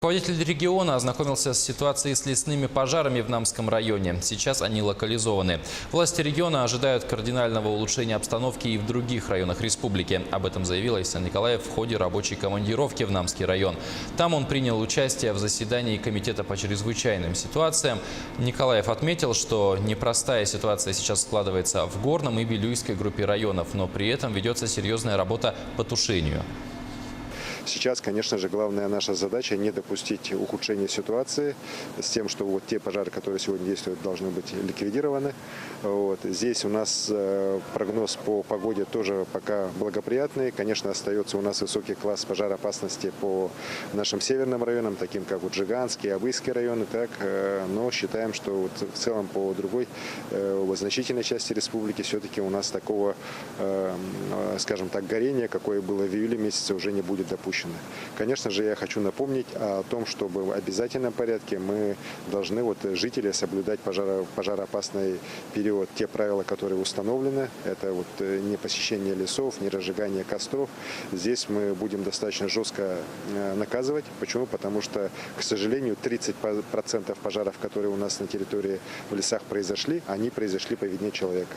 Руководитель региона ознакомился с ситуацией с лесными пожарами в Намском районе. Сейчас они локализованы. Власти региона ожидают кардинального улучшения обстановки и в других районах республики. Об этом заявил Айсан Николаев в ходе рабочей командировки в Намский район. Там он принял участие в заседании Комитета по чрезвычайным ситуациям. Николаев отметил, что непростая ситуация сейчас складывается в Горном и Вилюйской группе районов, но при этом ведется серьезная работа по тушению. Сейчас, конечно же, главная наша задача не допустить ухудшения ситуации с тем, что вот те пожары, которые сегодня действуют, должны быть ликвидированы. Здесь у нас прогноз по погоде тоже пока благоприятный. Конечно, остается у нас высокий класс пожароопасности по нашим северным районам, таким как Жиганский, Абыйский районы. Но считаем, что в целом по другой значительной части республики все-таки у нас такого, скажем так, горения, какое было в июле месяце, уже не будет допущено. Конечно же, я хочу напомнить о том, чтобы в обязательном порядке мы должны, жители, соблюдать пожароопасный период, те правила, которые установлены. Это не посещение лесов, не разжигание костров. Здесь мы будем достаточно жестко наказывать. Почему? Потому что, к сожалению, 30% пожаров, которые у нас на территории в лесах произошли, они произошли по вине человека.